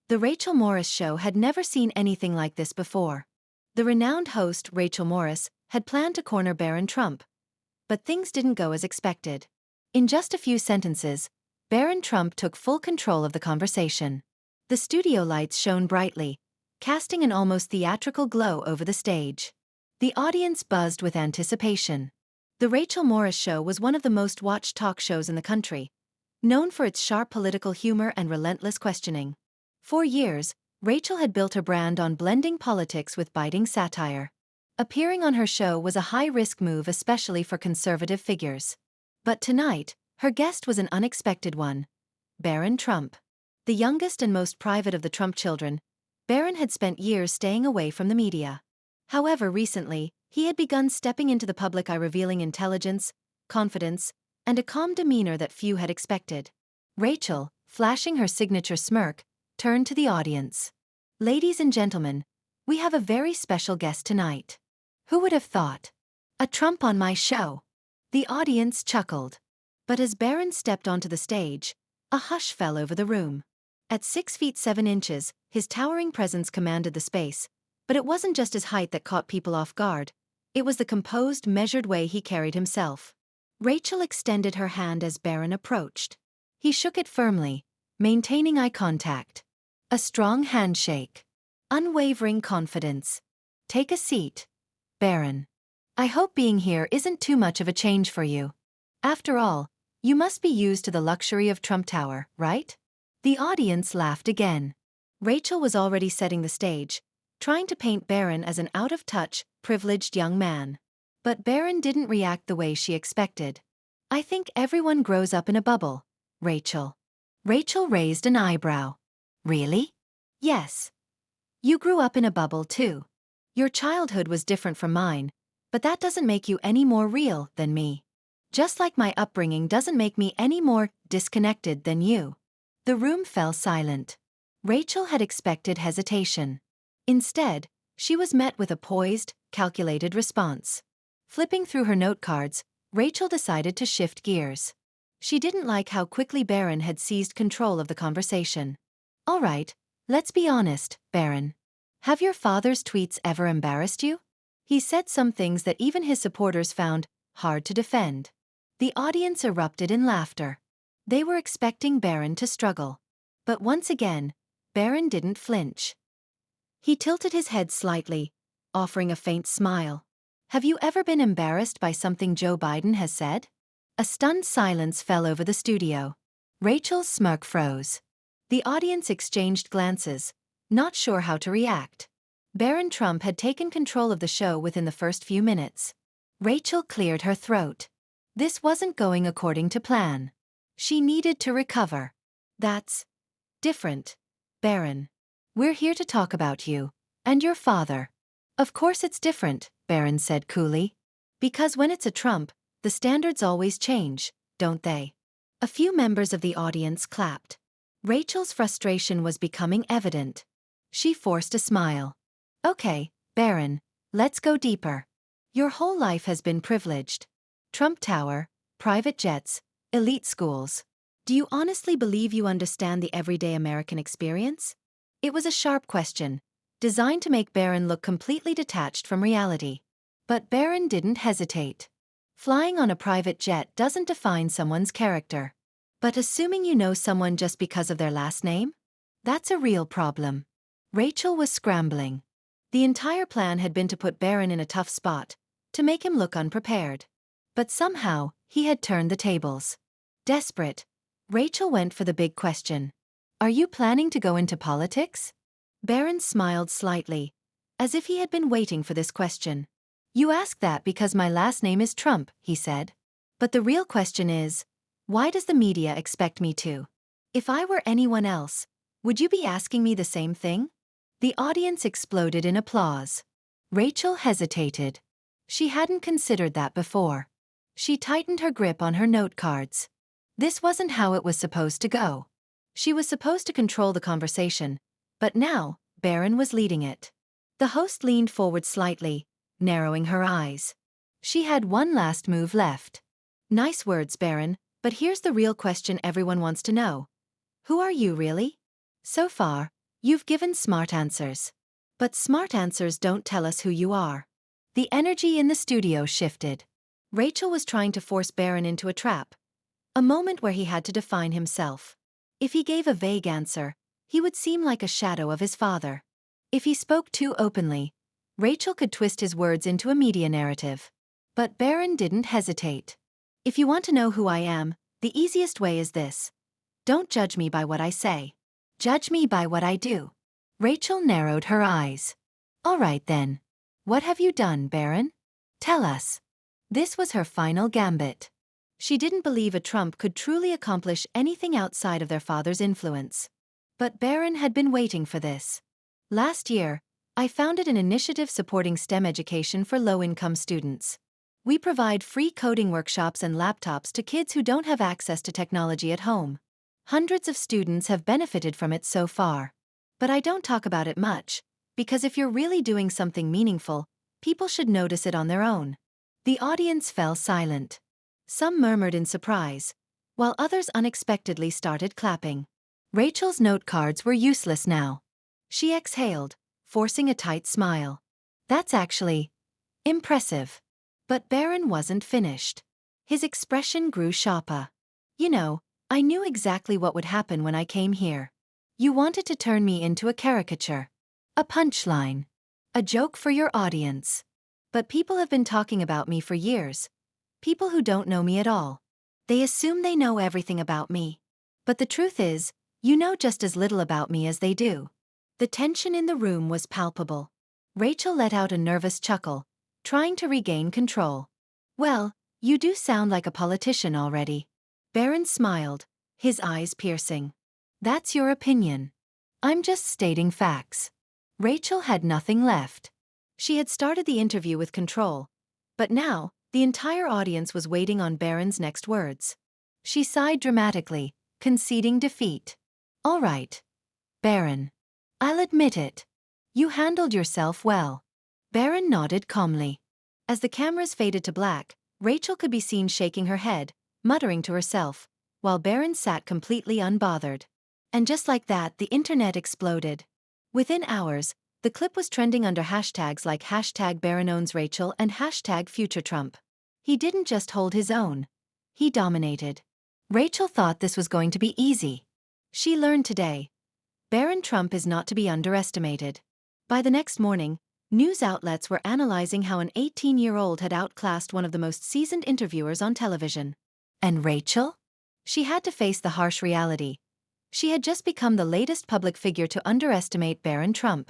The Rachel Morris Show had never seen anything like this before. The renowned host, Rachel Morris, had planned to corner Barron Trump. But things didn't go as expected. In just a few sentences, Barron Trump took full control of the conversation. The studio lights shone brightly, casting an almost theatrical glow over the stage. The audience buzzed with anticipation. The Rachel Morris Show was one of the most watched talk shows in the country, known for its sharp political humor and relentless questioning. For years, Rachel had built her brand on blending politics with biting satire. Appearing on her show was a high-risk move, especially for conservative figures. But tonight, her guest was an unexpected one: Barron Trump. The youngest and most private of the Trump children, Barron had spent years staying away from the media. However, recently, he had begun stepping into the public eye, revealing intelligence, confidence, and a calm demeanor that few had expected. Rachel, flashing her signature smirk, turned to the audience. "Ladies and gentlemen, we have a very special guest tonight. Who would have thought? A Trump on my show?" The audience chuckled. But as Barron stepped onto the stage, a hush fell over the room. At 6 feet 7 inches, his towering presence commanded the space. But it wasn't just his height that caught people off guard. It was the composed, measured way he carried himself. Rachel extended her hand as Barron approached. He shook it firmly, maintaining eye contact. A strong handshake. Unwavering confidence. "Take a seat, Barron. I hope being here isn't too much of a change for you. After all, you must be used to the luxury of Trump Tower, right?" The audience laughed again. Rachel was already setting the stage, trying to paint Barron as an out-of-touch, privileged young man. But Barron didn't react the way she expected. "I think everyone grows up in a bubble, Rachel." Rachel raised an eyebrow. "Really?" "Yes. You grew up in a bubble too. Your childhood was different from mine, but that doesn't make you any more real than me. Just like my upbringing doesn't make me any more disconnected than you." The room fell silent. Rachel had expected hesitation. Instead, she was met with a poised, calculated response. Flipping through her note cards, Rachel decided to shift gears. She didn't like how quickly Barron had seized control of the conversation. "All right, let's be honest, Barron. Have your father's tweets ever embarrassed you? He said some things that even his supporters found hard to defend." The audience erupted in laughter. They were expecting Barron to struggle. But once again, Barron didn't flinch. He tilted his head slightly, offering a faint smile. "Have you ever been embarrassed by something Joe Biden has said?" A stunned silence fell over the studio. Rachel's smirk froze. The audience exchanged glances, not sure how to react. Barron Trump had taken control of the show within the first few minutes. Rachel cleared her throat. This wasn't going according to plan. She needed to recover. "That's different, Barron. We're here to talk about you and your father." "Of course it's different," Barron said coolly. "Because when it's a Trump, the standards always change, don't they?" A few members of the audience clapped. Rachel's frustration was becoming evident. She forced a smile. "Okay, Barron, let's go deeper. Your whole life has been privileged. Trump Tower, private jets, elite schools. Do you honestly believe you understand the everyday American experience?" It was a sharp question, designed to make Barron look completely detached from reality. But Barron didn't hesitate. Flying on a private jet doesn't define someone's character. But assuming you know someone just because of their last name? That's a real problem. Rachel was scrambling. The entire plan had been to put Barron in a tough spot, to make him look unprepared. But somehow, he had turned the tables. Desperate, Rachel went for the big question. "Are you planning to go into politics?" Barron smiled slightly, as if he had been waiting for this question. "You ask that because my last name is Trump," he said. "But the real question is, why does the media expect me to? If I were anyone else, would you be asking me the same thing?" The audience exploded in applause. Rachel hesitated. She hadn't considered that before. She tightened her grip on her note cards. This wasn't how it was supposed to go. She was supposed to control the conversation, but now, Barron was leading it. The host leaned forward slightly, narrowing her eyes. She had one last move left. "Nice words, Barron, but here's the real question everyone wants to know. Who are you really? So far, You've given smart answers. But smart answers don't tell us who you are. The energy in the studio shifted. Rachel was trying to force Barron into a trap, a moment where he had to define himself. If he gave a vague answer, he would seem like a shadow of his father. If he spoke too openly, Rachel could twist his words into a media narrative. But Barron didn't hesitate. If you want to know who I am, the easiest way is this. Don't judge me by what I say. Judge me by what I do. Rachel narrowed her eyes. All right then. What have you done, Barron? Tell us. This was her final gambit. She didn't believe a Trump could truly accomplish anything outside of their father's influence. But Barron had been waiting for this. Last year, I founded an initiative supporting STEM education for low-income students. We provide free coding workshops and laptops to kids who don't have access to technology at home. Hundreds of students have benefited from it so far. But I don't talk about it much, because if you're really doing something meaningful, people should notice it on their own. The audience fell silent. Some murmured in surprise, while others unexpectedly started clapping. Rachel's note cards were useless now. She exhaled, forcing a tight smile. That's actually impressive. But Barron wasn't finished. His expression grew sharper. You know, I knew exactly what would happen when I came here. You wanted to turn me into a caricature. A punchline. A joke for your audience. But people have been talking about me for years. People who don't know me at all. They assume they know everything about me. But the truth is, you know just as little about me as they do. The tension in the room was palpable. Rachel let out a nervous chuckle, trying to regain control. Well, you do sound like a politician already. Barron smiled, his eyes piercing. That's your opinion. I'm just stating facts. Rachel had nothing left. She had started the interview with control, but now, the entire audience was waiting on Barron's next words. She sighed dramatically, conceding defeat. All right, Barron. I'll admit it. You handled yourself well. Barron nodded calmly. As the cameras faded to black, Rachel could be seen shaking her head, muttering to herself, while Barron sat completely unbothered. And just like that, the internet exploded. Within hours, the clip was trending under hashtags like #BarronOwnsRachel and #FutureTrump. He didn't just hold his own. He dominated. Rachel thought this was going to be easy. She learned today. Barron Trump is not to be underestimated. By the next morning, news outlets were analyzing how an 18-year-old had outclassed one of the most seasoned interviewers on television. And Rachel? She had to face the harsh reality. She had just become the latest public figure to underestimate Barron Trump.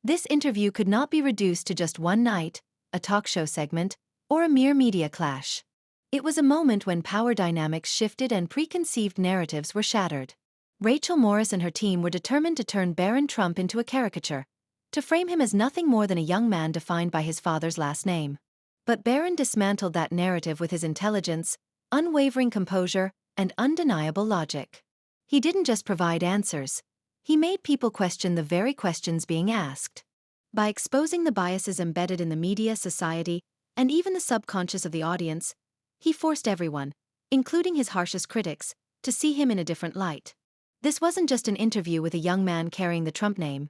This interview could not be reduced to just one night, a talk show segment, or a mere media clash. It was a moment when power dynamics shifted and preconceived narratives were shattered. Rachel Morris and her team were determined to turn Barron Trump into a caricature, to frame him as nothing more than a young man defined by his father's last name. But Barron dismantled that narrative with his intelligence, unwavering composure, and undeniable logic. He didn't just provide answers. He made people question the very questions being asked. By exposing the biases embedded in the media, society, and even the subconscious of the audience, he forced everyone, including his harshest critics, to see him in a different light. This wasn't just an interview with a young man carrying the Trump name.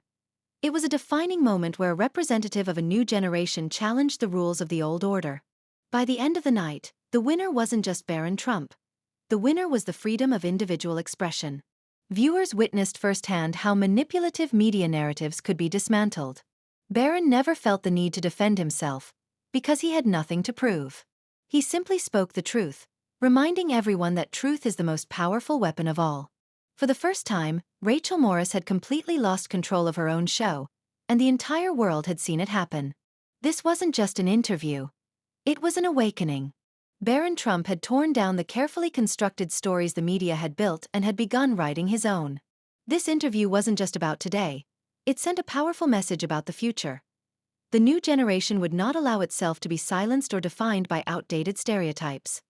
It was a defining moment where a representative of a new generation challenged the rules of the old order. By the end of the night, the winner wasn't just Barron Trump. The winner was the freedom of individual expression. Viewers witnessed firsthand how manipulative media narratives could be dismantled. Barron never felt the need to defend himself, because he had nothing to prove. He simply spoke the truth, reminding everyone that truth is the most powerful weapon of all. For the first time, Rachel Morris had completely lost control of her own show, and the entire world had seen it happen. This wasn't just an interview. It was an awakening. Barron Trump had torn down the carefully constructed stories the media had built and had begun writing his own. This interview wasn't just about today. It sent a powerful message about the future. The new generation would not allow itself to be silenced or defined by outdated stereotypes.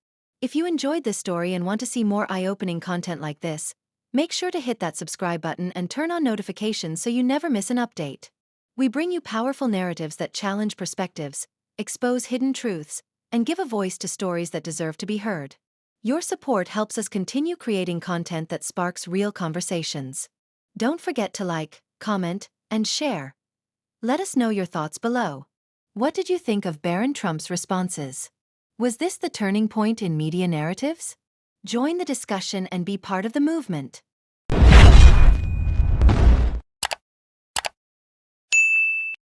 If you enjoyed this story and want to see more eye-opening content like this, make sure to hit that subscribe button and turn on notifications so you never miss an update. We bring you powerful narratives that challenge perspectives, expose hidden truths, and give a voice to stories that deserve to be heard. Your support helps us continue creating content that sparks real conversations. Don't forget to like, comment, and share. Let us know your thoughts below. What did you think of Barron Trump's responses? Was this the turning point in media narratives? Join the discussion and be part of the movement.